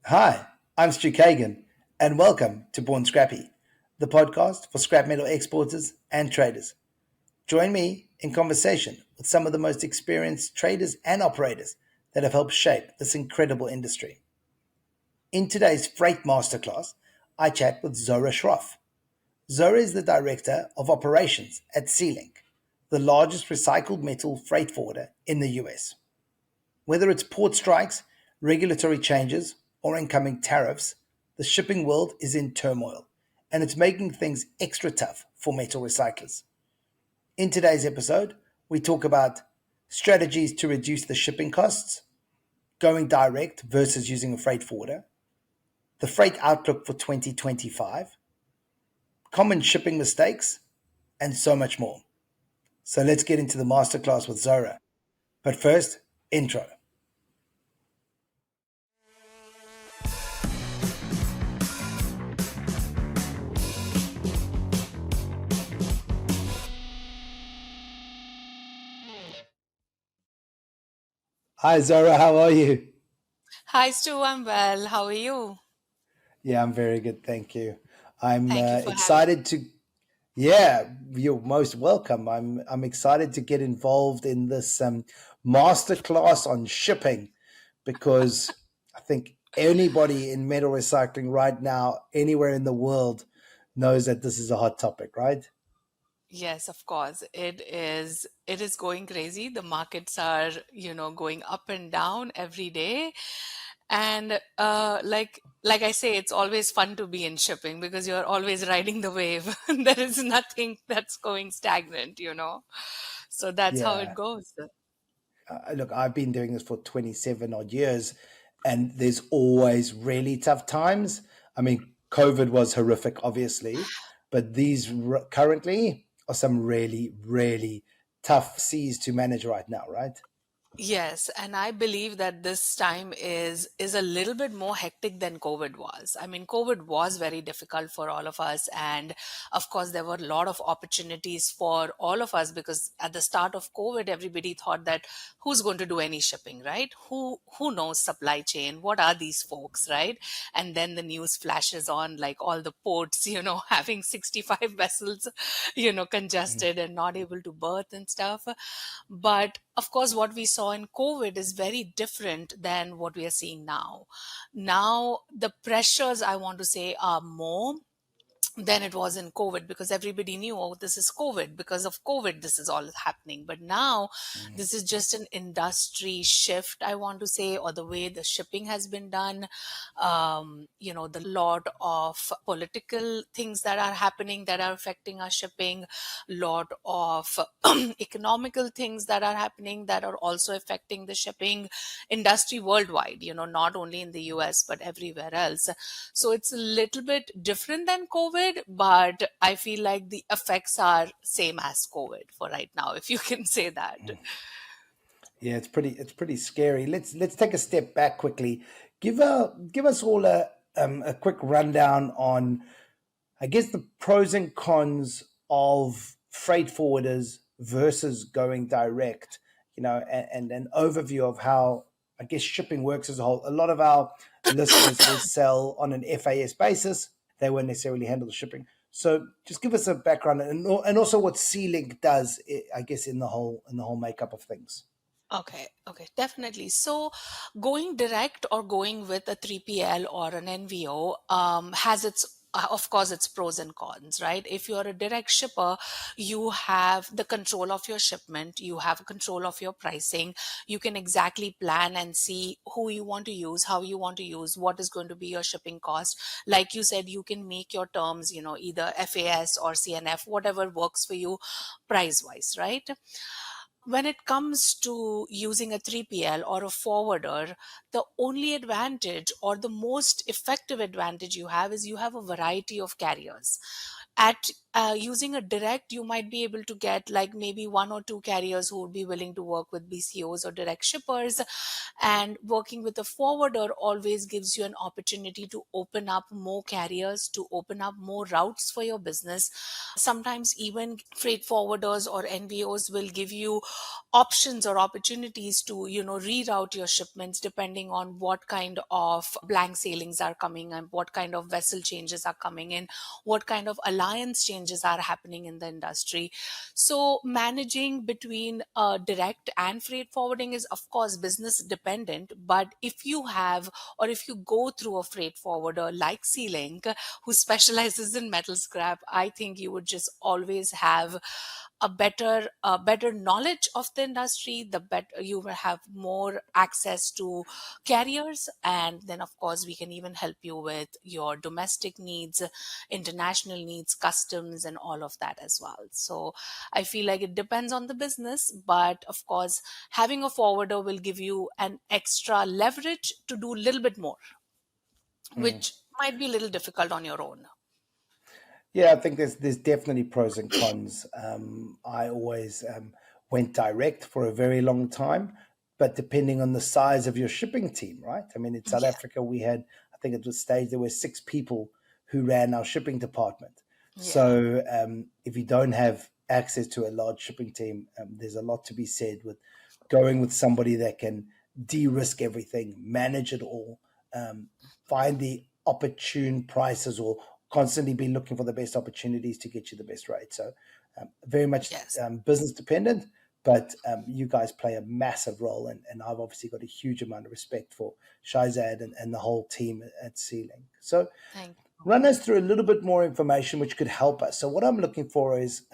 Hi, I'm Stu Kagan, and welcome to Born Scrappy, the podcast for scrap metal exporters and traders. Join me in conversation with some of the most experienced traders and operators that have helped shape this incredible industry. In today's Freight Masterclass, I chat with Zohra Shroff. Zohra is the Director of Operations at Sealink, the largest recycled metal freight forwarder in the US. Whether it's port strikes, regulatory changes, or incoming tariffs, the shipping world is in turmoil, and it's making things extra tough for metal recyclers. In today's episode, we talk about strategies to reduce the shipping costs, going direct versus using a freight forwarder, the freight outlook for 2025, common shipping mistakes, and so much more. So let's get into the masterclass with Zohra. But first, intro. Hi, Zohra, how are you? Hi, Stu. I'm well. How are you? Yeah, I'm very good, thank you. I'm Thank you for having excited to. Yeah, you're most welcome. I'm excited to get involved in this masterclass on shipping because I think anybody in metal recycling right now, anywhere in the world, knows that this is a hot topic, right? Yes, of course. It is going crazy. The markets are, going up and down every day. And like I say, it's always fun to be in shipping because you're always riding the wave. There is nothing that's going stagnant. So that's how it Yeah. goes. Look, I've been doing this for 27 odd years, and there's always really tough times. I mean, COVID was horrific, obviously, but these currently are some really, really tough seas to manage right now, right? Yes, and I believe that this time is a little bit more hectic than COVID was. I mean, COVID was very difficult for all of us, and of course, there were a lot of opportunities for all of us because at the start of COVID, everybody thought that who's going to do any shipping, right? Who knows supply chain? What are these folks, right? And then the news flashes on like all the ports, having 65 vessels, Mm. congested and not able to berth and stuff. But of course, what we saw in COVID is very different than what we are seeing now. Now, the pressures, I want to say, are more than it was in COVID because everybody knew, oh, this is COVID. Because of COVID, this is all happening. But now, Mm. this is just an industry shift, I want to say, or the way the shipping has been done. The lot of political things that are happening that are affecting our shipping, lot of economical things that are happening that are also affecting the shipping industry worldwide, not only in the US, but everywhere else. So it's a little bit different than COVID, but I feel like the effects are same as COVID for right now, if you can say that. Yeah, it's pretty scary. Let's take a step back quickly. Give us all a quick rundown on, I guess, the pros and cons of freight forwarders versus going direct, and an overview of how, I guess, shipping works as a whole. A lot of our listeners will sell on an FAS basis. They won't necessarily handle the shipping. So just give us a background and also what Sealink does, I guess, in the whole makeup of things. Okay, definitely. So going direct or going with a 3PL or an NVO has of course, its pros and cons, right? If you're a direct shipper, you have the control of your shipment, you have control of your pricing, you can exactly plan and see who you want to use, how you want to use, what is going to be your shipping cost. Like you said, you can make your terms, either FAS or CNF, whatever works for you price wise, right? When it comes to using a 3PL or a forwarder, the only advantage or the most effective advantage you have is you have a variety of carriers at using a direct, you might be able to get like maybe one or two carriers who would be willing to work with BCOs or direct shippers. And working with a forwarder always gives you an opportunity to open up more carriers, to open up more routes for your business. Sometimes even freight forwarders or NVOs will give you options or opportunities to, reroute your shipments depending on what kind of blank sailings are coming and what kind of vessel changes are coming in, what kind of alliance changes are happening in the industry. So managing between direct and freight forwarding is of course business dependent, but if you have, or if you go through a freight forwarder like Sealink who specializes in metal scrap, I think you would just always have a better knowledge of the industry. The better you will have more access to carriers, and then of course we can even help you with your domestic needs, international needs, customs, and all of that as well. So I feel like it depends on the business, but of course having a forwarder will give you an extra leverage to do a little bit more, which might be a little difficult on your own. Yeah, I think there's definitely pros and cons. I always went direct for a very long time, but depending on the size of your shipping team, right? I mean, in South Yeah, Africa, we had, I think it was stage there were 6 people who ran our shipping department. yeah, So if you don't have access to a large shipping team, there's a lot to be said with going with somebody that can de-risk everything, manage it all, um, find the opportune prices, or constantly be looking for the best opportunities to get you the best rate. So very much yes, business dependent, but you guys play a massive role, and I've obviously got a huge amount of respect for Shahzad and the whole team at Sealing. So thank you. run us through a little bit more information which could help us. So what I'm looking for is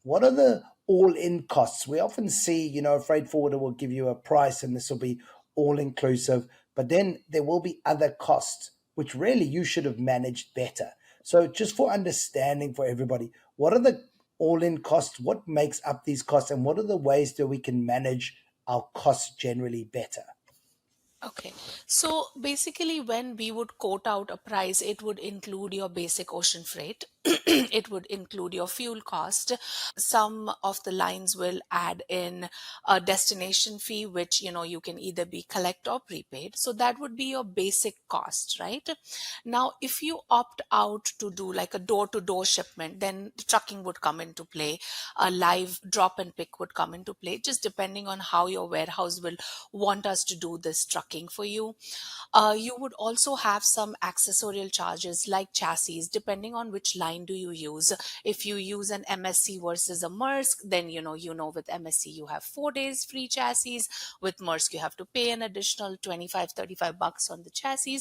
what are the all-in costs? We often see, a freight forwarder will give you a price and this will be all-inclusive, but then there will be other costs which really you should have managed better. So just for understanding for everybody, what are the all-in costs? What makes up these costs, and what are the ways that we can manage our costs generally better? Okay. So basically, when we would quote out a price, it would include your basic ocean freight. It would include your fuel cost. Some of the lines will add in a destination fee, which, you can either be collect or prepaid. So that would be your basic cost, right? Now, if you opt out to do like a door to door shipment, then the trucking would come into play. A live drop and pick would come into play, just depending on how your warehouse will want us to do this trucking for you. You would also have some accessorial charges like chassis, depending on which line do you use. If you use an MSC versus a Maersk, then with MSC you have 4 days free chassis. With Maersk you have to pay an additional 25-35 bucks on the chassis.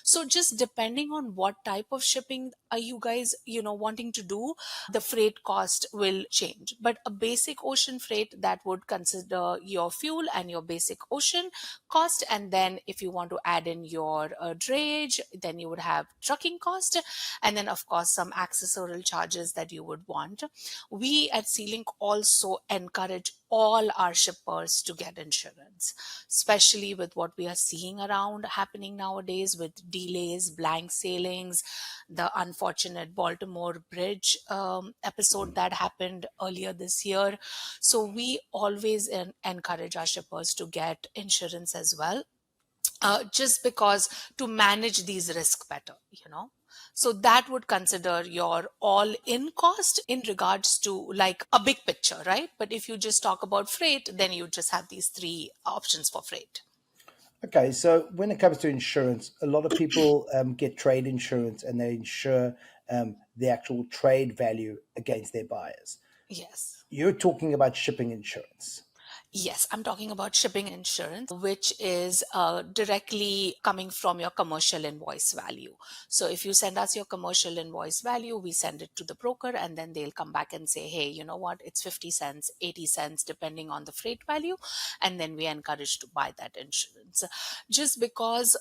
So just depending on what type of shipping are you guys wanting to do, the freight cost will change. But a basic ocean freight, that would consider your fuel and your basic ocean cost, and then if you want to add in your drayage, then you would have trucking cost, and then of course some accessorial charges that you would want. We at Sealink also encourage all our shippers to get insurance, especially with what we are seeing around happening nowadays with delays, blank sailings, the unfortunate Baltimore bridge episode that happened earlier this year. So we always encourage our shippers to get insurance as well, just because to manage these risks better. So that would consider your all in cost in regards to like a big picture, right? But if you just talk about freight, then you just have these three options for freight. Okay, so when it comes to insurance, a lot of people get trade insurance and they insure the actual trade value against their buyers. Yes. You're talking about shipping insurance. Yes, I'm talking about shipping insurance, which is directly coming from your commercial invoice value. So if you send us your commercial invoice value, we send it to the broker, and then they'll come back and say, hey, you know what, it's 50 cents, 80 cents, depending on the freight value. And then we encourage to buy that insurance. Just because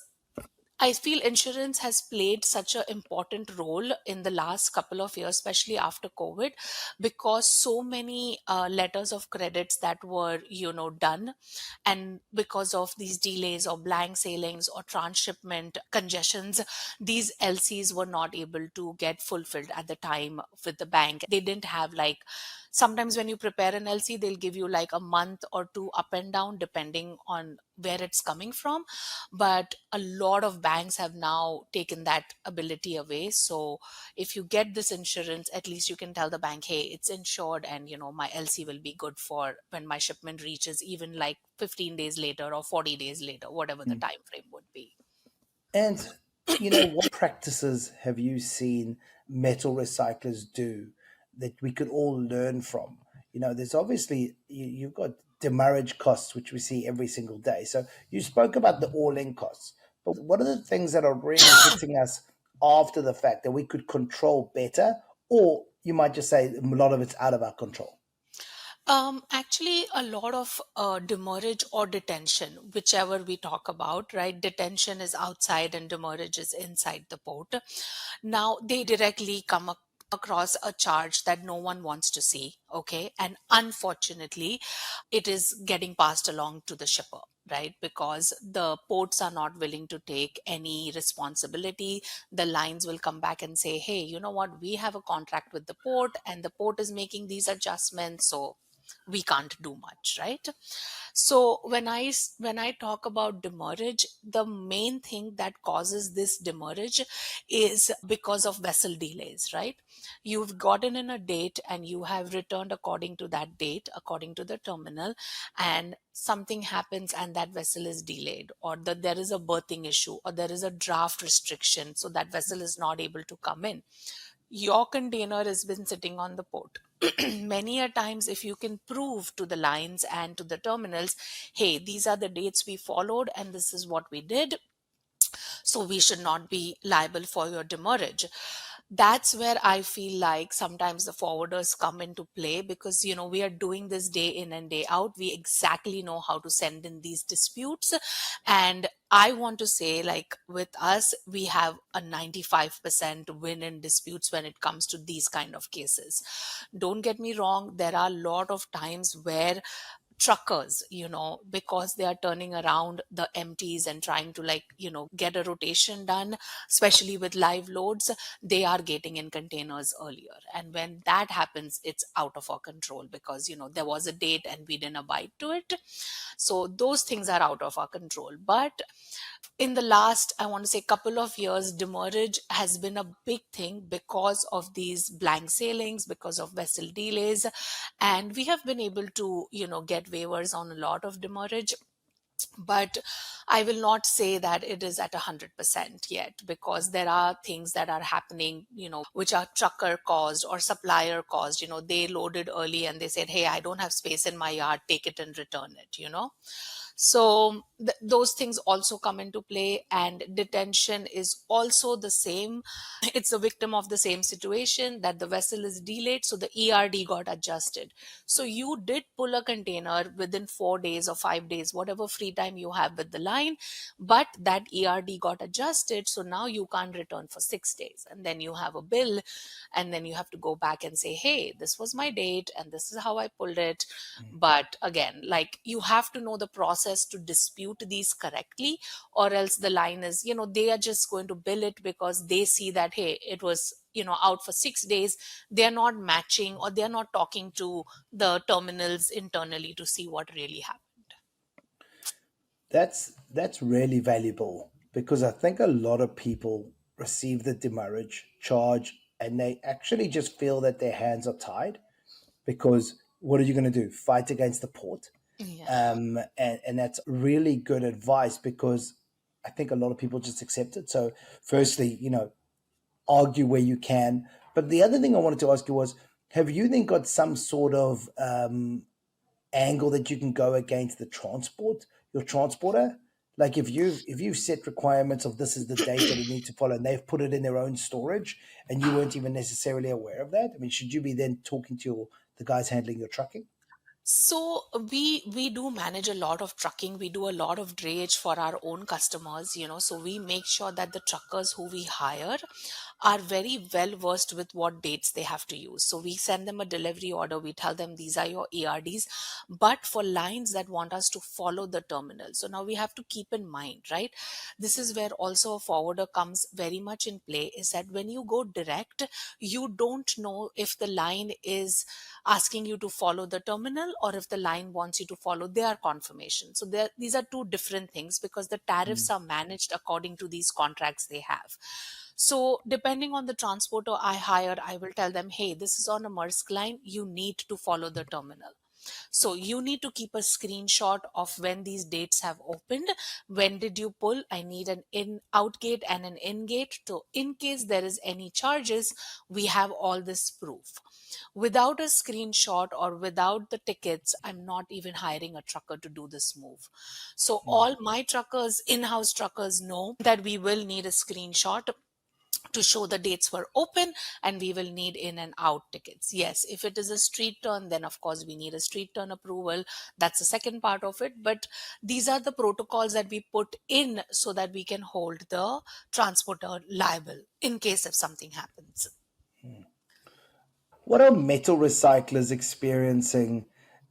I feel insurance has played such an important role in the last couple of years, especially after COVID, because so many letters of credits that were, done, and because of these delays or blank sailings or transshipment congestions, these LCs were not able to get fulfilled at the time with the bank. They didn't have like, sometimes when you prepare an LC, they'll give you like a month or two up and down depending on where it's coming from, but a lot of banks have now taken that ability away. So if you get this insurance, at least you can tell the bank, hey, it's insured, and my LC will be good for when my shipment reaches, even like 15 days later or 40 days later, whatever the Mm. time frame would be. And what practices have you seen metal recyclers do that we could all learn from? There's obviously you've got demurrage costs, which we see every single day. So you spoke about the all-in costs, but what are the things that are really hitting us after the fact that we could control better, or you might just say a lot of it's out of our control? Actually, a lot of demurrage or detention, whichever we talk about, right? Detention is outside and demurrage is inside the port. Now, they directly come across a charge that no one wants to see, okay? And unfortunately, it is getting passed along to the shipper, right? Because the ports are not willing to take any responsibility. The lines will come back and say, hey, you know what? We have a contract with the port, and the port is making these adjustments. So we can't do much, right? So when I talk about demurrage, the main thing that causes this demurrage is because of vessel delays, right? You've gotten in a date and you have returned according to that date, according to the terminal, and something happens and that vessel is delayed, or that there is a berthing issue, or there is a draft restriction, so that vessel is not able to come in. Your container has been sitting on the port. Many a times, if you can prove to the lines and to the terminals, hey, these are the dates we followed and this is what we did, so we should not be liable for your demurrage. That's where I feel like sometimes the forwarders come into play, because we are doing this day in and day out. We exactly know how to send in these disputes, and I want to say, like, with us, we have a 95% win in disputes when it comes to these kind of cases. Don't get me wrong, there are a lot of times where truckers, because they are turning around the empties and trying to, like, get a rotation done, especially with live loads, they are getting in containers earlier. And when that happens, it's out of our control, because there was a date and we didn't abide to it. So those things are out of our control. But in the last, I want to say, couple of years, demurrage has been a big thing because of these blank sailings, because of vessel delays, and we have been able to get waivers on a lot of demurrage. But I will not say that it is at 100% yet, because there are things that are happening, which are trucker caused or supplier caused. They loaded early and they said, hey, I don't have space in my yard, take it and return it. So those things also come into play, and detention is also the same. It's a victim of the same situation, that the vessel is delayed, so the ERD got adjusted. So you did pull a container within 4 days or 5 days, whatever free time you have with the line, but that ERD got adjusted, so now you can't return for 6 days, and then you have a bill, and then you have to go back and say, hey, this was my date and this is how I pulled it. But again, like, you have to know the process to dispute these correctly, or else the line is, they are just going to bill it because they see that, hey, it was out for 6 days. They are not matching, or they are not talking to the terminals internally to see what really happened. That's really valuable because I think a lot of people receive the demurrage charge and they actually just feel that their hands are tied because what are you going to do? Fight against the port? Yeah. And that's really good advice because I think a lot of people just accept it. So, firstly, argue where you can. But the other thing I wanted to ask you was, have you then got some sort of angle that you can go against your transporter? Like if you've set requirements of this is the date that it needs to follow, and they've put it in their own storage, and you weren't even necessarily aware of that. I mean, should you be then talking to the guys handling your trucking? So we do manage a lot of trucking. We do a lot of drayage for our own customers, so we make sure that the truckers who we hire are very well versed with what dates they have to use. So we send them a delivery order, we tell them these are your ARDs, but for lines that want us to follow the terminal. So now we have to keep in mind, right? This is where also a forwarder comes very much in play, is that when you go direct, you don't know if the line is asking you to follow the terminal or if the line wants you to follow their confirmation. So these are two different things because the tariffs Mm, are managed according to these contracts they have. So depending on the transporter I hire, I will tell them, hey, this is on a Maersk line, you need to follow the terminal. So you need to keep a screenshot of when these dates have opened. When did you pull? I need an in out gate and an in gate. So in case there is any charges, we have all this proof. Without a screenshot or without the tickets, I'm not even hiring a trucker to do this move. So mm. all my truckers, in-house truckers, know that we will need a screenshot to show the dates were open, and we will need in and out tickets. Yes, if it is a street turn, then of course we need a street turn approval. That's the second part of it. But these are the protocols that we put in so that we can hold the transporter liable in case if something happens. What are metal recyclers experiencing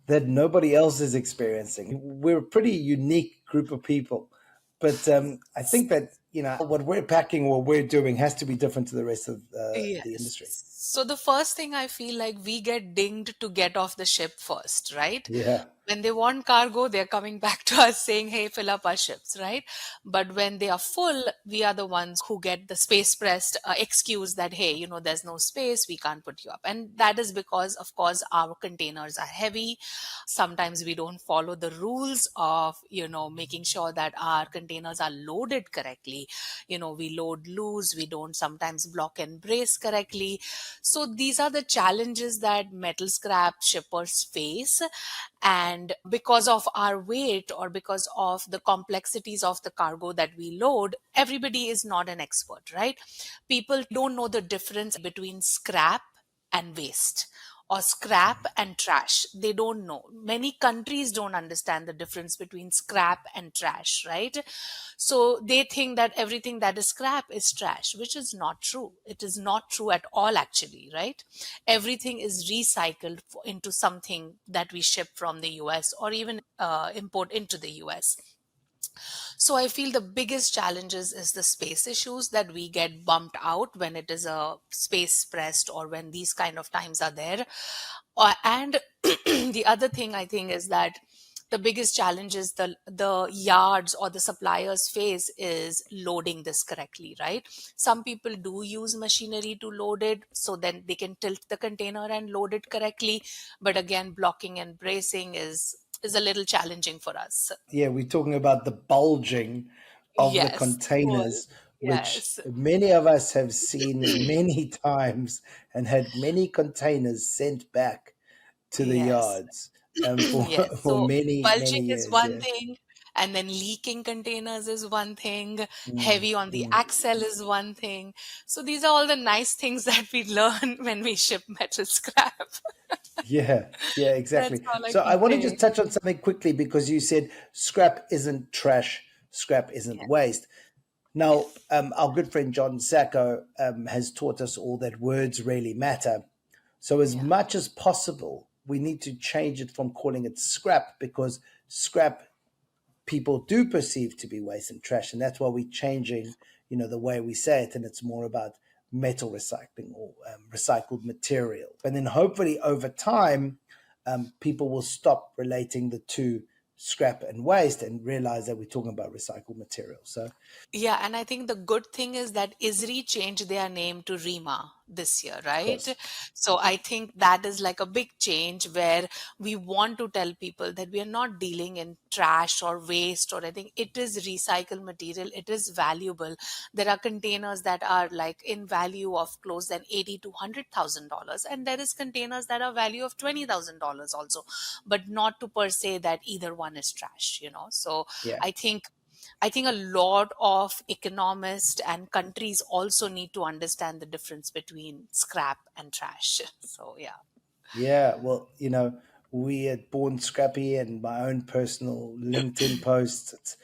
that nobody else is experiencing? We're a pretty unique group of people, but I think that what we're packing, what we're doing, has to be different to the rest of the Yes. industry. So the first thing I feel like we get dinged to get off the ship first, right? Yeah, When they want cargo, they're coming back to us saying, hey, fill up our ships, right? But when they are full, we are the ones who get the space pressed excuse that, hey, there's no space, we can't put you up. And that is because, of course, our containers are heavy. Sometimes we don't follow the rules of, making sure that our containers are loaded correctly. We load loose, we don't sometimes block and brace correctly. So these are the challenges that metal scrap shippers face. And because of our weight or because of the complexities of the cargo that we load, everybody is not an expert, right? People don't know the difference between scrap and waste or scrap and trash. They don't know. Many countries don't understand the difference between scrap and trash, right? So they think that everything that is scrap is trash, which is not true. It is not true at all, actually, right? Everything is recycled into something that we ship from the US or even import into the US. So I feel the biggest challenges is the space issues that we get bumped out when it is a space pressed or when these kind of times are there. And the other thing I think is that the biggest challenge is the yards or the suppliers face is loading this correctly, right? Some people do use machinery to load it so then they can tilt the container and load it correctly, but again blocking and bracing is a little challenging for us. yeah, we're talking about the bulging of the Yes, full. containers, which Yes, many of us have seen many times and had many containers sent back to the yes, yards for yes. for So many bulging is years. one Yeah. thing, and then leaking containers is one thing, Mm, heavy on the mm. axle is one thing. So these are all the nice things that we learn when we ship metal scrap. Yeah, yeah, That's exactly. all I So I can want to say. just touch on something quickly because you said scrap isn't trash, scrap isn't Yeah. waste. Now, Yes. our good friend John Sacco has taught us all that words really matter. So, as Yeah. much as possible, we need to change it from calling it scrap because scrap people do perceive to be waste and trash, and that's why we're changing, the way we say it, and it's more about metal recycling or recycled material. And then hopefully over time, people will stop relating the two, scrap and waste, and realize that we're talking about recycled material. So, Yeah, and I think the good thing is that ISRI changed their name to RIMA this year, of right? course, So I think that is like a big change where we want to tell people that we are not dealing in trash or waste or anything. It is recycled material. It is valuable. There are containers that are like in value of close than 80 to $100,000, and there is containers that are value of $20,000 also, but not to per se that either one is trash. So yeah. I think a lot of economists and countries also need to understand the difference between scrap and trash. So yeah. Yeah, well, we at Born Scrappy and my own personal LinkedIn posts,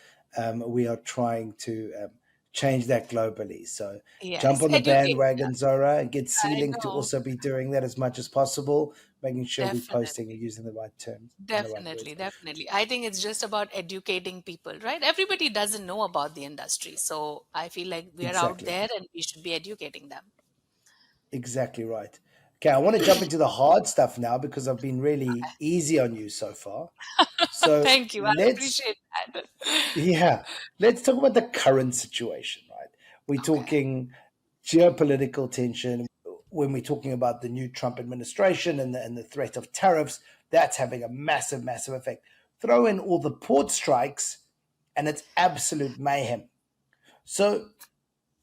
we are trying to change that globally. So jump Yes, on the educate. bandwagon, Zohra, and get I Sealink to know. also be doing that as much as possible, making sure we're posting and Definitely. using the right terms and the right Definitely, words. definitely. I think it's just about educating people, right? Everybody doesn't know about the industry. So I feel like we are out Exactly. there and we should be educating them. Exactly right. Okay, I want to jump into the hard stuff now because I've been really easy on you so far. So Thank you. I let's, appreciate that. yeah, let's talk about the current situation, right? We're Okay. talking geopolitical tension. When we're talking about the new Trump administration and the threat of tariffs, that's having a massive, massive effect. Throw in all the port strikes, and it's absolute mayhem. So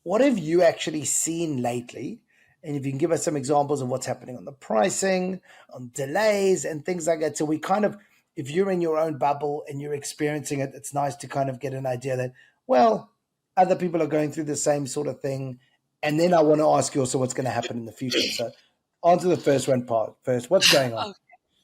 what have you actually seen lately? And if you can give us some examples of what's happening on the pricing, on delays, and things like that. So we kind of, if you're in your own bubble and you're experiencing it, it's nice to kind of get an idea that, well, other people are going through the same sort of thing. And then I want to ask you also what's going to happen in the future. So on to the first one part first. What's going on?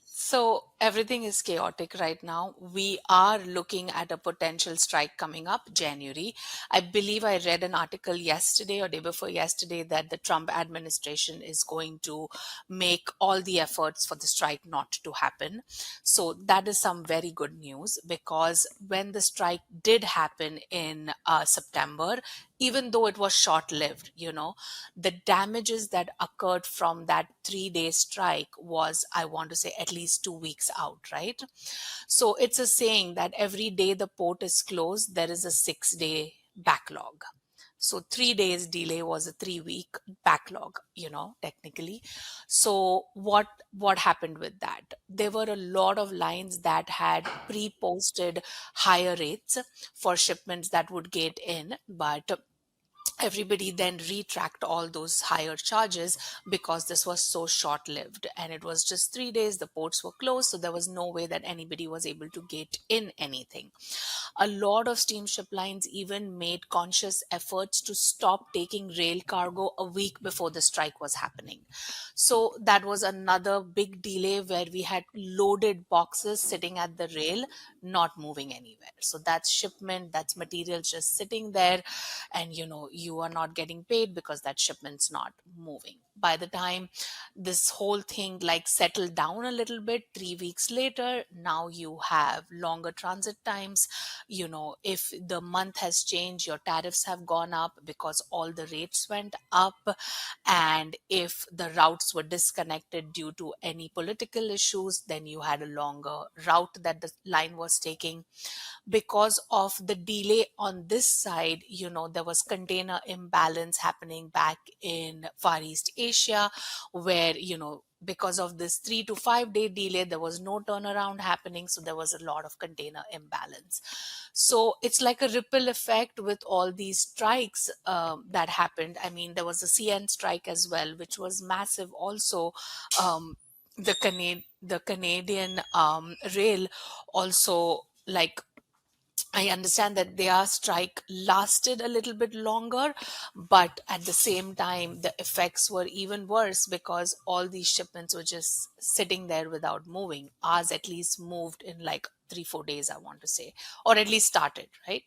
So everything is chaotic right now. We are looking at a potential strike coming up January. I believe I read an article yesterday or day before yesterday that the Trump administration is going to make all the efforts for the strike not to happen. So that is some very good news, because when the strike did happen in September, even though it was short lived, the damages that occurred from that 3 day strike was, I want to say, at least 2 weeks out, right? So it's a saying that every day the port is closed, there is a 6 day backlog. So 3 days delay was a 3 week backlog, technically. So what happened with that? There were a lot of lines that had pre-posted higher rates for shipments that would get in, but everybody then retracked all those higher charges because this was so short lived, and it was just 3 days, the ports were closed, so there was no way that anybody was able to get in anything. A lot of steamship lines even made conscious efforts to stop taking rail cargo a week before the strike was happening. So that was another big delay where we had loaded boxes sitting at the rail, not moving anywhere. So that's shipment, that's material just sitting there, and you are not getting paid because that shipment's not moving. By the time this whole thing like settled down a little bit, 3 weeks later, now you have longer transit times. If the month has changed, your tariffs have gone up because all the rates went up. And if the routes were disconnected due to any political issues, then you had a longer route that the line was taking. Because of the delay on this side, there was container imbalance happening back in Far East Asia, where, because of this 3 to 5 day delay, there was no turnaround happening. So there was a lot of container imbalance. So it's like a ripple effect with all these strikes that happened. I mean, there was a CN strike as well, which was massive also. The Canadian rail also, like, I understand that their strike lasted a little bit longer, but at the same time, the effects were even worse because all these shipments were just sitting there without moving. Ours at least moved in like 3 4 days, I want to say, or at least started, right?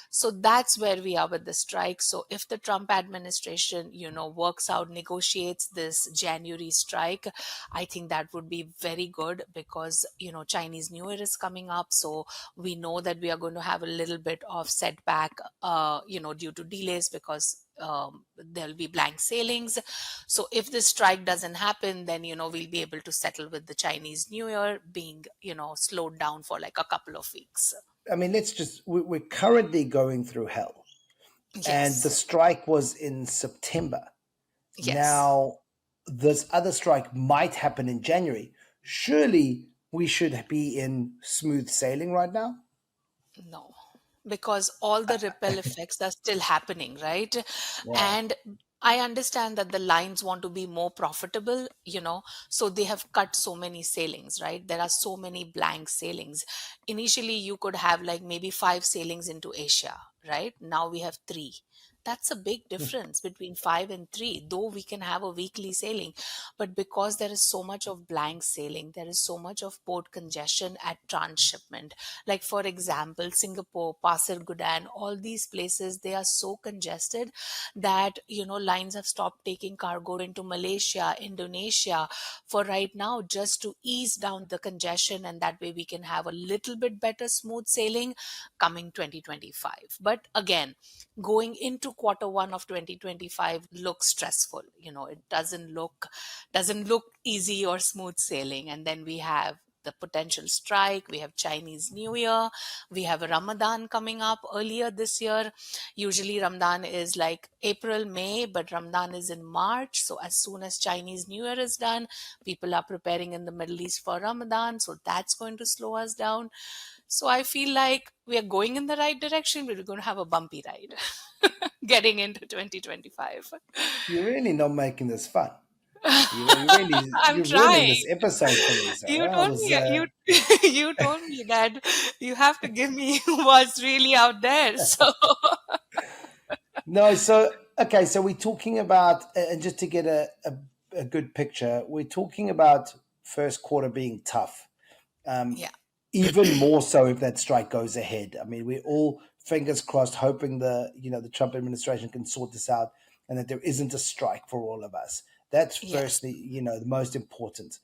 So that's where we are with the strike. So if the Trump administration, works out, negotiates this January strike, I think that would be very good, because, Chinese New Year is coming up. So we know that we are going to have a little bit of setback, due to delays, because there'll be blank sailings. So if this strike doesn't happen, then, we'll be able to settle with the Chinese New Year being, slowed down for like a couple of weeks. I mean, we're currently going through hell. And the Yes. strike was in September. Yes. Now, this other strike might happen in January. Surely we should be in smooth sailing right now. No, because all the ripple effects are still happening, right? Wow. And I understand that the lines want to be more profitable, so they have cut so many sailings, right? There are so many blank sailings. Initially, you could have like maybe 5 sailings into Asia, right? Now we have 3. That's a big difference between 5 and 3, though we can have a weekly sailing. But because there is so much of blank sailing, there is so much of port congestion at transshipment. Like, for example, Singapore, Pasir Gudang, all these places, they are so congested that, lines have stopped taking cargo into Malaysia, Indonesia for right now, just to ease down the congestion. And that way we can have a little bit better smooth sailing coming 2025. But again, going into quarter 1 of 2025 looks stressful. It doesn't look easy or smooth sailing. And then we have the potential strike, we have Chinese New Year, we have Ramadan coming up earlier this year. Usually Ramadan is like April, May, but Ramadan is in March. So as soon as Chinese New Year is done, people are preparing in the Middle East for Ramadan. So that's going to slow us down. So I feel like we are going in the right direction, but we're going to have a bumpy ride getting into 2025. You're really not making this fun. You really I'm you're ruining trying. this episode for me, You Zohra. I told was me you told me that you have to give me what's really out there. So no. So okay, so we're talking about, and just to get a good picture, we're talking about first quarter being tough. Um, yeah. Even more so if that strike goes ahead. I mean, we're all fingers crossed, hoping the Trump administration can sort this out and that there isn't a strike for all of us. That's Yes. firstly, the most important.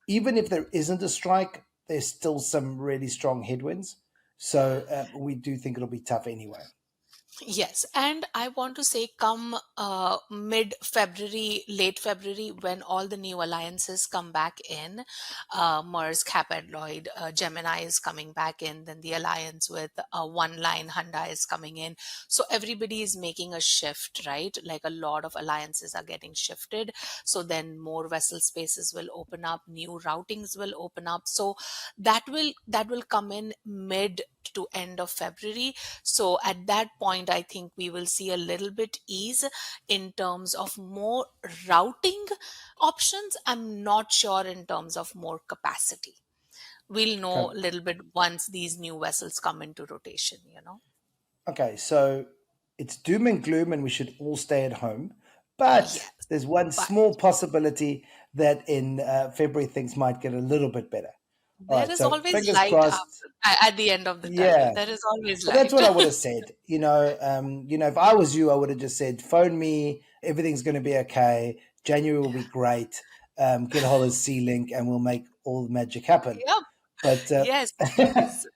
Even if there isn't a strike, there's still some really strong headwinds. So we do think it'll be tough anyway. Yes, and I want to say, come mid-February, late February, when all the new alliances come back in, Maersk, Hapag-Lloyd, Gemini is coming back in, then the alliance with One Line, Hyundai is coming in. So everybody is making a shift, right? Like, a lot of alliances are getting shifted. So then more vessel spaces will open up, new routings will open up. So that will come in mid to end of February. So at that point, I think we will see a little bit ease in terms of more routing options. I'm not sure in terms of more capacity. We'll know Okay. a little bit once these new vessels come into rotation. Okay, so it's doom and gloom, and we should all stay at home. But Yes, there's one but small possibility that in February things might get a little bit better. All there right, is so always fingers light crossed. at the end of the tunnel. Yeah, There is always well, that's light. what I would have said. If I was you, I would have just said, "Phone me. Everything's going to be okay. January will be great. Get a hold of Sealink, and we'll make all the magic happen." Yep. But Yes, please.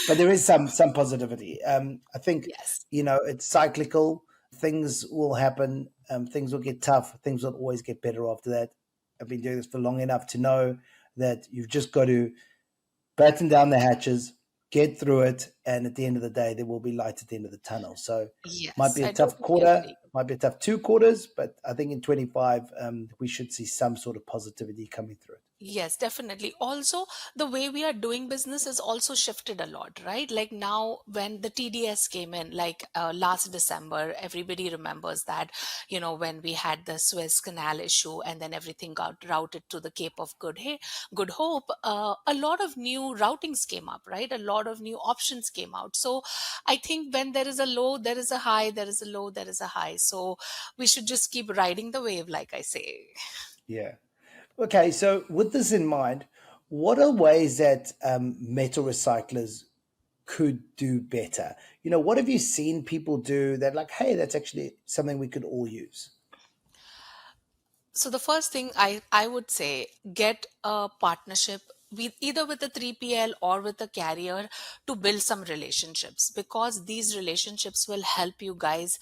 but there is some positivity. I think Yes. it's cyclical. Things will happen. Things will get tough. Things will always get better after that. I've been doing this for long enough to know that you've just got to batten down the hatches, get through it, and at the end of the day, there will be light at the end of the tunnel. So, might Yes, be a I tough totally quarter, agree. might be a tough 2 quarters, but I think in 25, we should see some sort of positivity coming through it. Yes, definitely. Also, the way we are doing business has also shifted a lot, right? Like, now, when the TDS came in, like last December, everybody remembers that, when we had the Suez Canal issue and then everything got routed to the Cape of Good Hope, a lot of new routings came up, right? A lot of new options came out. So I think when there is a low, there is a high, there is a low, there is a high. So we should just keep riding the wave, like I say. Yeah. Okay, so with this in mind, what are ways that metal recyclers could do better? What have you seen people do that, like, hey, that's actually something we could all use? So the first thing I would say, get a partnership with either with a 3PL or with a carrier to build some relationships, because these relationships will help you guys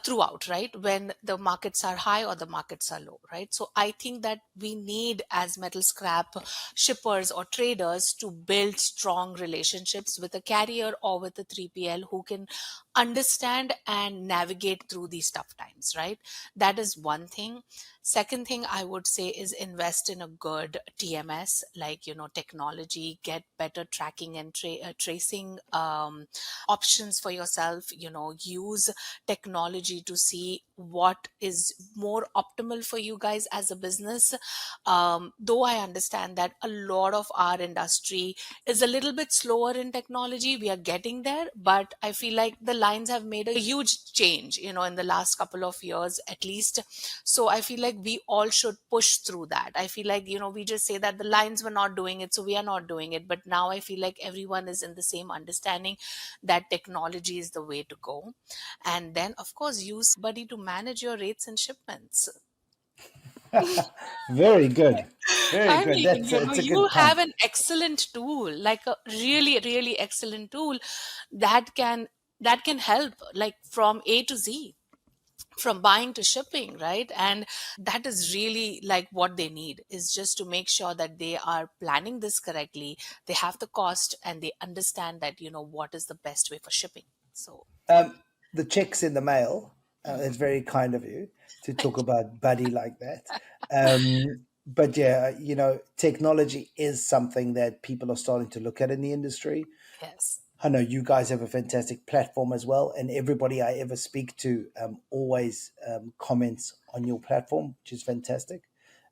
throughout, right? When the markets are high or the markets are low, right? So I think that we need, as metal scrap shippers or traders, to build strong relationships with a carrier or with a 3PL who can understand and navigate through these tough times, right? That is one thing. Second thing I would say is invest in a good TMS, like, technology, get better tracking and tracing options for yourself, use technology to see what is more optimal for you guys as a business. Though I understand that a lot of our industry is a little bit slower in technology, we are getting there, but I feel like the lines have made a huge change, in the last couple of years at least. So I feel like we all should push through that. I feel like, we just say that the lines were not doing it, so we are not doing it. But now I feel like everyone is in the same understanding that technology is the way to go. And then, of course, use somebody to manage your rates and shipments. Very good. Very I good. mean, It's a you good have pun. an excellent tool, like a really, really excellent tool that can help like from A to Z, from buying to shipping, right? And that is really like what they need, is just to make sure that they are planning this correctly, they have the cost, and they understand that what is the best way for shipping. So Um, the check's in the mail. It's mhm. very kind of you to talk Thank about Buddy like that. But yeah, technology is something that people are starting to look at in the industry. you. Yes. I know you guys have a fantastic platform as well, and everybody I ever speak to always comments on your platform, which is fantastic.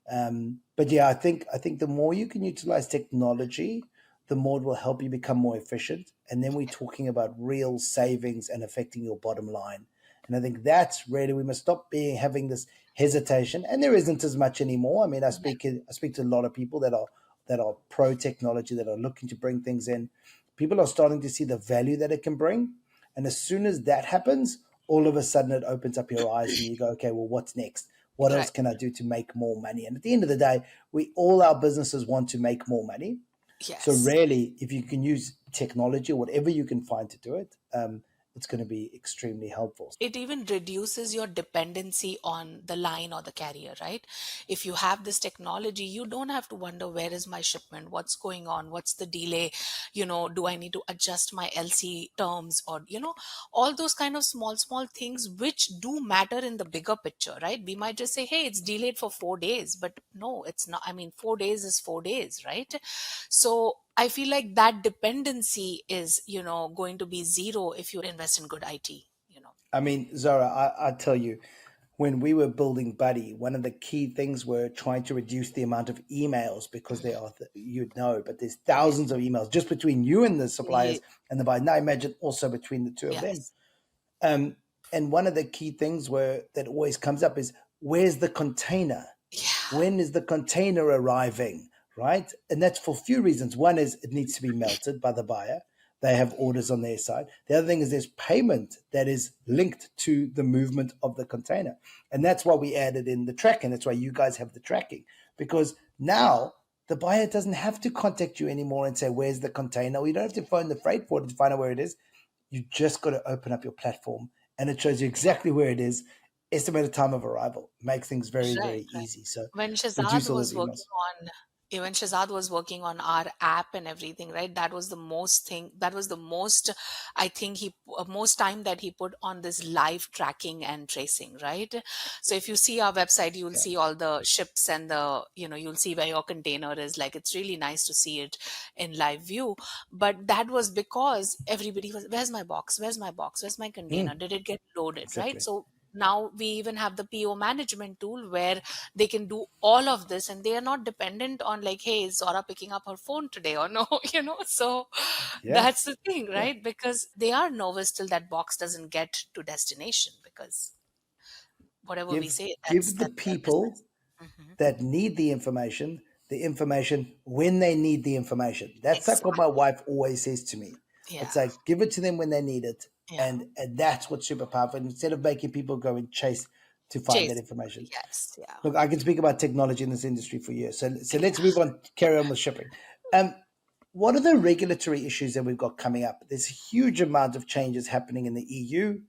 But yeah, I think the more you can utilize technology, the more it will help you become more efficient. And then we're talking about real savings and affecting your bottom line. And I think that's really, we must stop being having this hesitation. And there isn't as much anymore. I mean, Yeah. I speak to a lot of people that are pro technology, that are looking to bring things in. People are starting to see the value that it can bring. And as soon as that happens, all of a sudden it opens up your eyes and you go, okay, well, what's next? What else Right. can I do to make more money? And at the end of the day, we all our businesses want to make more money. So Yes. really, if you can use technology or whatever you can find to do it, it's going to be extremely helpful. It even reduces your dependency on the line or the carrier, right? If you have this technology, you don't have to wonder, where is my shipment, what's going on, what's the delay, do I need to adjust my LC terms, or all those kind of small things which do matter in the bigger picture, right? We might just say, hey, it's delayed for 4 days, but no, it's not. I mean, 4 days is 4 days, right? So I feel like that dependency is, going to be zero if you invest in good IT. I mean, Zora, I tell you, when we were building Buddy, one of the key things were trying to reduce the amount of emails because there are, you'd know, but there's Yeah. thousands of emails just between you and the suppliers Ye- and the buyer. Now imagine also between the two of them. Yes. Um, and one of the key things where that always comes up is, where's the container? Yeah. When is the container arriving? Right? And that's for a few reasons. One is it needs to be melted by the buyer. They have orders on their side. The other thing is there's payment that is linked to the movement of the container. And that's why we added in the tracking. That's why you guys have the tracking. Because now the buyer doesn't have to contact you anymore and say, where's the container? You don't have to phone the freight forwarder to find out where it is. You just got to open up your platform and it shows you exactly where it is, estimated time of arrival. Makes things very, Right, very right. easy. So When reduce Shazad all was those working emails. on Even Shazad was working on our app and everything, right? That was the most, I think most time that he put on this live tracking and tracing, right? So if you see our website, you'll Yeah. see all the ships and you'll see where your container is. Like, it's really nice to see it in live view. But that was because everybody was, where's my box? Where's my box? Where's my container? Did it get loaded, right? Exactly. So now we even have the PO management tool where they can do all of this, and they are not dependent on, like, hey, is Zora picking up her phone today or no? So Yeah. that's the thing, Yeah. right? Because they are nervous till that box doesn't get to destination, because whatever we Give say, give the that's their people business. Hmm. that need the information when they need the information. That's like what my Exactly. wife always says to me. Yeah. It's like give it to them when they need it. Yeah. And that's what's super powerful. Instead of making people go and chase to find that Chase. information. Yes. Yeah. Look, I can speak about technology in this industry for years. So Yeah. let's move on, carry on with shipping. Um, what are the regulatory issues that we've got coming up? There's a huge amount of changes happening in the EU.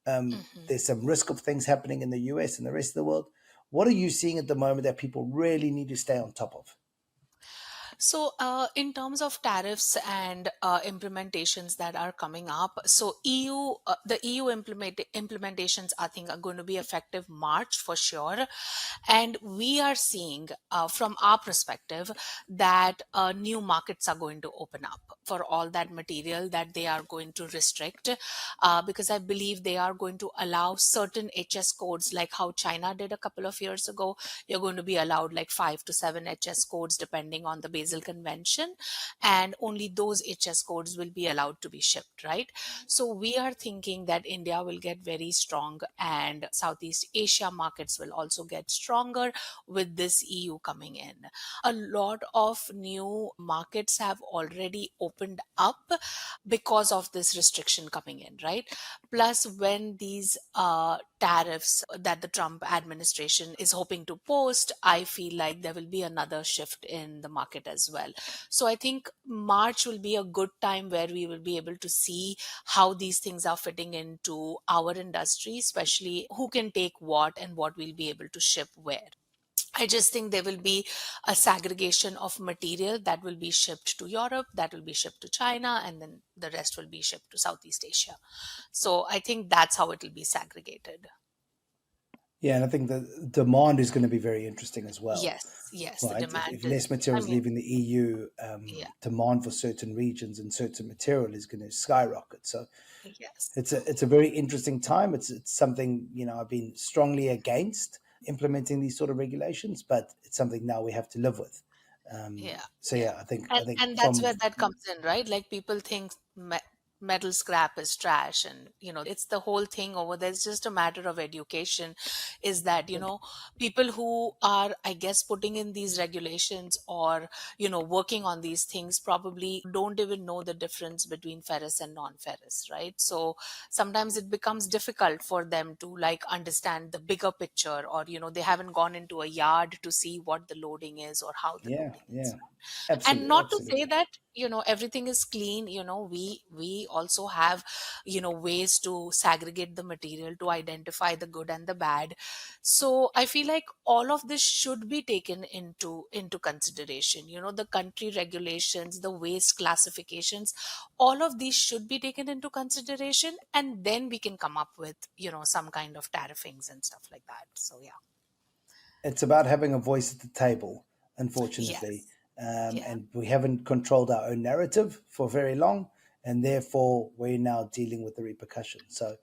Hmm. There's some risk of things happening in the US and the rest of the world. What are you seeing at the moment that people really need to stay on top of? So, in terms of tariffs and implementations that are coming up, so the EU implementations, I think, are going to be effective March for sure. And we are seeing, from our perspective, that new markets are going to open up for all that material that they are going to restrict, because I believe they are going to allow certain HS codes, like how China did a couple of years ago. You're going to be allowed like 5 to 7 HS codes depending on the Basel Convention, and only those HS codes will be allowed to be shipped, right? So we are thinking that India will get very strong, and Southeast Asia markets will also get stronger with this EU coming in. A lot of new markets have already opened up because of this restriction coming in, right? Plus, when these tariffs that the Trump administration is hoping to post, I feel like there will be another shift in the market as well. So I think March will be a good time where we will be able to see how these things are fitting into our industry, especially who can take what and what we'll be able to ship where. I just think there will be a segregation of material that will be shipped to Europe, that will be shipped to China, and then the rest will be shipped to Southeast Asia. So I think that's how it will be segregated. Yeah, and I think the demand is going to be very interesting as well, Yes, yes, the right? demand If less is, material I is mean, leaving the EU, yeah, demand for certain regions and certain material is going to skyrocket. So yes, it's a very interesting time. It's something I've been strongly against implementing these sort of regulations, but it's something now we have to live with. yeah, So yeah. yeah, I think And that's from where that comes in, right? Like people think metal scrap is trash, and it's the whole thing over there. It's just a matter of education. Is that people who are, I guess, putting in these regulations, or working on these things, probably don't even know the difference between ferrous and non-ferrous, right? So sometimes it becomes difficult for them to like understand the bigger picture, or they haven't gone into a yard to see what the loading is or how the yeah, loading is. yeah, And absolutely, not to say absolutely. that everything is clean. We also have ways to segregate the material, to identify the good and the bad. So I feel like all of this should be taken into consideration. The country regulations, the waste classifications, all of these should be taken into consideration, and then we can come up with some kind of tariffings and stuff like that. So yeah. It's about having a voice at the table, unfortunately. Yes. Yeah. And we haven't controlled our own narrative for very long, and therefore we're now dealing with the repercussions. So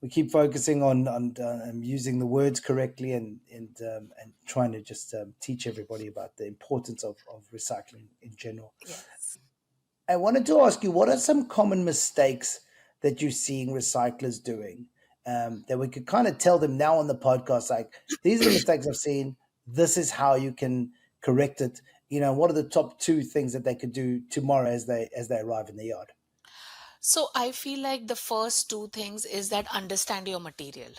we keep focusing on using the words correctly, and trying to just teach everybody about the importance of recycling in general. Yes. I wanted to ask you, what are some common mistakes that you're seeing recyclers doing, that we could kind of tell them now on the podcast, like, these are the mistakes I've seen. This is how you can correct it. What are the top two things that they could do tomorrow as they arrive in the yard? So I feel like the first two things is that understand your material,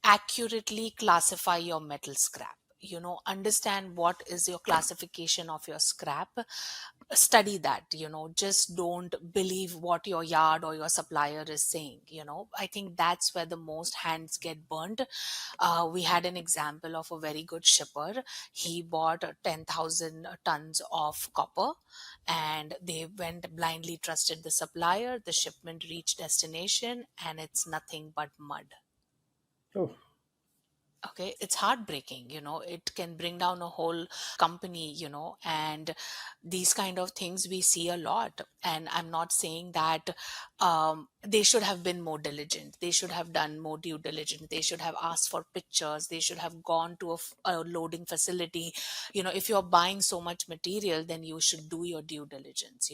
accurately classify your metal scrap. Understand what is your classification of your scrap. Study that. Just don't believe what your yard or your supplier is saying. I think that's where the most hands get burnt. We had an example of a very good shipper. He bought 10,000 tons of copper, and they went blindly trusted the supplier. The shipment reached destination, and it's nothing but mud. Oh, Okay, it's heartbreaking. It can bring down a whole company. And these kind of things we see a lot. And I'm not saying that they should have been more diligent, they should have done more due diligence, they should have asked for pictures, they should have gone to a loading facility. If you're buying so much material, then you should do your due diligence.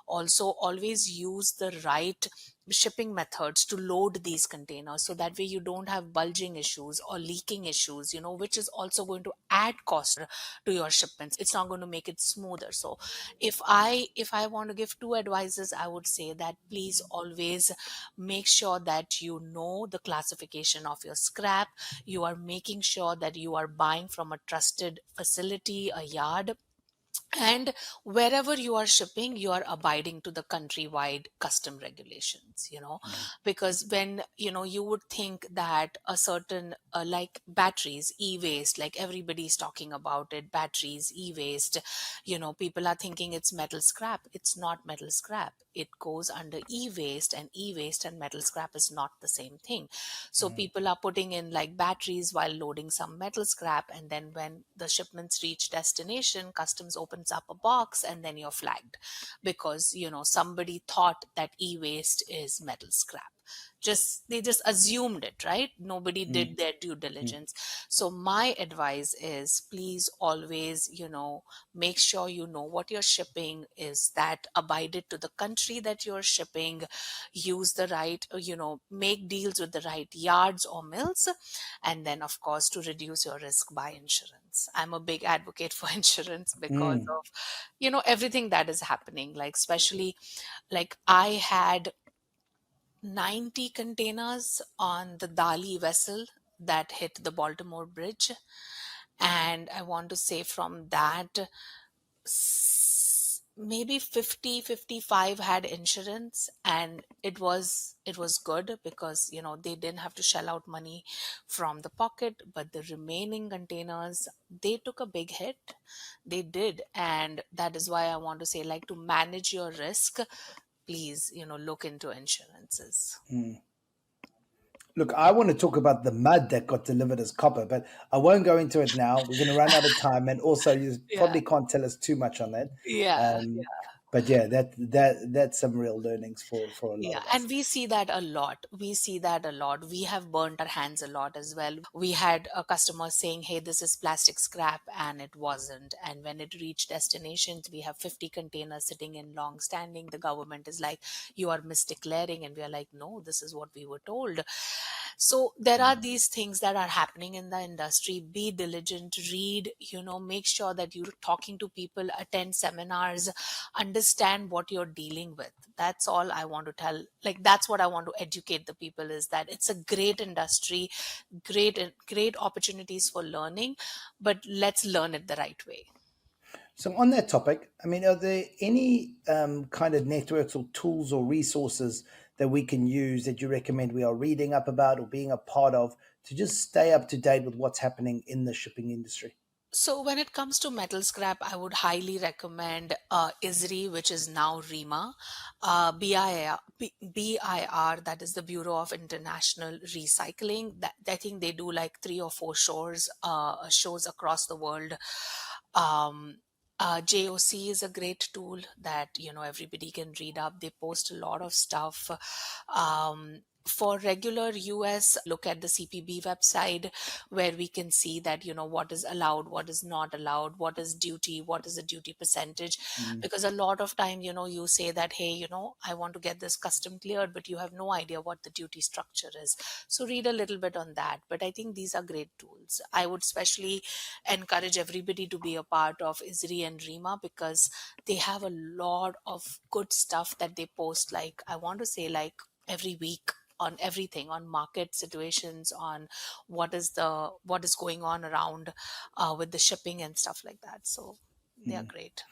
Also, always use the right shipping methods to load these containers, so that way you don't have bulging issues or leaking issues, which is also going to add cost to your shipments. It's not going to make it smoother. So if I want to give two advices, I would say that please always make sure that you know the classification of your scrap. You are making sure that you are buying from a trusted facility, a yard, And wherever you are shipping, you are abiding to the countrywide custom regulations, Mm. because when, you would think that a certain, like batteries, e-waste, like everybody's talking about it, batteries, e-waste, people are thinking it's metal scrap. It's not metal scrap. It goes under e-waste, and e-waste and metal scrap is not the same thing. So Mm. people are putting in like batteries while loading some metal scrap, and then when the shipments reach destination, customs opens up a box, and then you're flagged because somebody thought that e-waste is metal scrap. Just they just assumed it, right? Nobody Mm. did their due Mm. diligence. So my advice is, please always, make sure you know what you're shipping is, that abided to the country that you're shipping, use the right, make deals with the right yards or mills, and then of course to reduce your risk, buy insurance. I'm a big advocate for insurance because Mm. of everything that is happening, like especially, like I had 90 containers on the Dali vessel that hit the Baltimore Bridge. And I want to say from that, maybe 50, 55 had insurance, and it was good because they didn't have to shell out money from the pocket. But the remaining containers, they took a big hit. They did. And that is why I want to say, like, to manage your risk, please look into insurances. Mm. Look, I want to talk about the mud that got delivered as copper, but I won't go into it now. We're going to run out of time, and also you Yeah, probably can't tell us too much on that. yeah. But yeah, that's some real learnings for a lot Yeah, of and us. we see that a lot. We see that a lot. We have burnt our hands a lot as well. We had a customer saying, "Hey, this is plastic scrap," and it wasn't. And when it reached destinations, we have 50 containers sitting in long standing. The government is like, "You are misdeclaring," and we are like, "No, this is what we were told." So there are Mm. these things that are happening in the industry. Be diligent, read, make sure that you're talking to people, attend seminars, understand what you're dealing with. That's all I want to tell. Like, that's what I want to educate the people, is that it's a great industry, great opportunities for learning, but let's learn it the right way. So on that topic, I mean, are there any kind of networks or tools or resources that we can use that you recommend we are reading up about or being a part of to just stay up to date with what's happening in the shipping industry? So when it comes to metal scrap, I would highly recommend ISRI, which is now REMA, BIR, that is the Bureau of International Recycling. That I think they do like 3 or 4 shows across the world. Um, JOC is a great tool that everybody can read up. They post a lot of stuff. For regular US, look at the CPB website, where we can see that what is allowed, what is not allowed, what is duty, what is the duty percentage. Mm. Because a lot of time you say that, hey, I want to get this custom cleared, but you have no idea what the duty structure is. So read a little bit on that. But I think these are great tools. I would especially encourage everybody to be a part of ISRI and REMA, because they have a lot of good stuff that they post, like I want to say, like every week, on everything, on market situations, on what is going on around with the shipping and stuff like that. So they are Mm. great.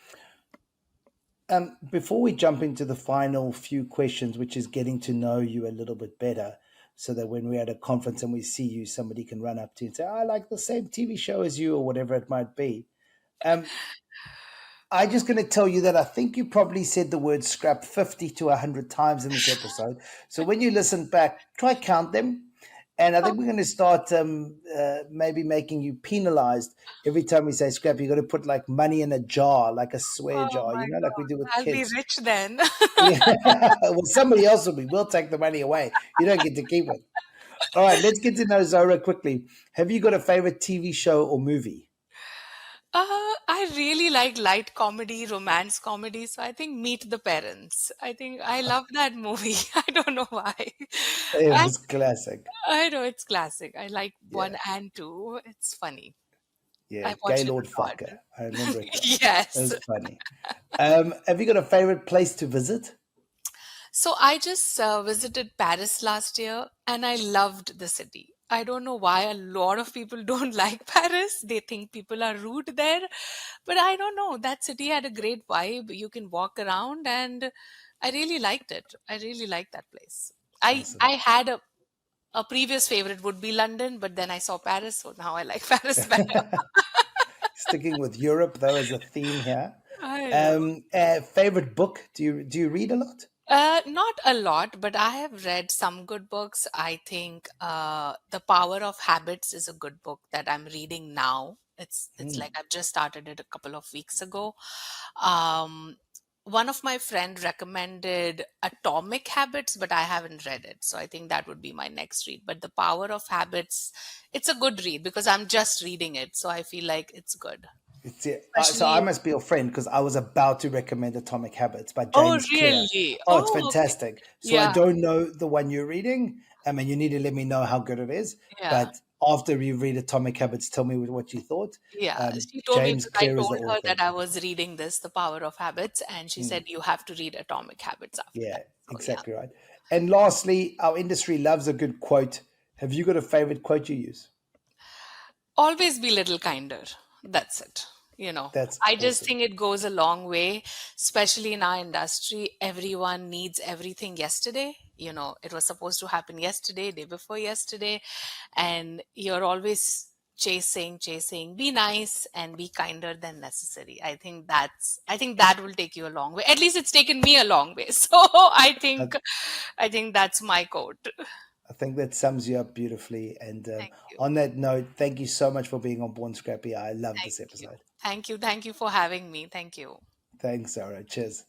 Before we jump into the final few questions, which is getting to know you a little bit better, so that when we're at a conference and we see you, somebody can run up to you and say, "I like the same TV show as you," or whatever it might be. Um, I'm just going to tell you that I think you probably said the word scrap 50 to 100 times in this episode. So when you listen back, try count them. And I think we're going to start maybe making you penalized every time we say scrap. You got to put like money in a jar, like a swear Oh jar, my like we do God. with I'll be kids. rich then. Yeah. Well, somebody else will be. We'll take the money away. You don't get to keep it. All right, let's get to know Zohra quickly. Have you got a favorite TV show or movie? I really like light comedy, romance comedy. So I think Meet the Parents. I think I love that movie. I don't know why. It I, was classic. I know it's classic. I like one Yeah. and two. It's funny. Yeah, I watched it Gaylord a lot. Fokker. I remember it now. It Yes. was funny. Have you got a favorite place to visit? So I just visited Paris last year, and I loved the city. I don't know why a lot of people don't like Paris. They think people are rude there. But I don't know. That city had a great vibe. You can walk around and I really liked it. I really liked that place. I Awesome. I had a previous favorite would be London, but then I saw Paris, so now I like Paris better. Sticking with Europe, though, as a theme here. I know. Favorite book? Do you read a lot? Not a lot, but I have read some good books. I think The Power of Habits is a good book that I'm reading now. It's like Hmm. I've just started it a couple of weeks ago. Um, one of my friend recommended Atomic Habits, but I haven't read it. So I think that would be my next read. But The Power of Habits, it's a good read because I'm just reading it, so I feel like it's good. So I Especially, must be your friend because I was about to recommend Atomic Habits by oh, James Clear. really? Oh, it's Oh, okay. fantastic. So I Yeah, don't know the one you're reading. I mean, you need to let me know how good it is. yeah. But after you read Atomic Habits, tell me what you thought. Yeah, she told me James because I Clear is the told her author. that I was reading this, The Power of Habits, and she Hmm. said you have to read Atomic Habits after Yeah, that. So yeah, exactly right. And lastly, our industry loves a good quote. Have you got a favorite quote you use? always be a little kinder. That's it. You know, That's I just awesome. think it goes a long way, especially in our industry. Everyone needs everything yesterday. You know, it was supposed to happen yesterday, day before yesterday, and you're always chasing. Be nice and be kinder than necessary. I think that will take you a long way. At least it's taken me a long way. So I, I think that's my quote. I think that sums you up beautifully. And Thank you. on that note, thank you so much for being on Born Scrappy. I love Thank this you. episode. Thank you. Thank you for having me. Thank you. Thanks, Zohra. Cheers.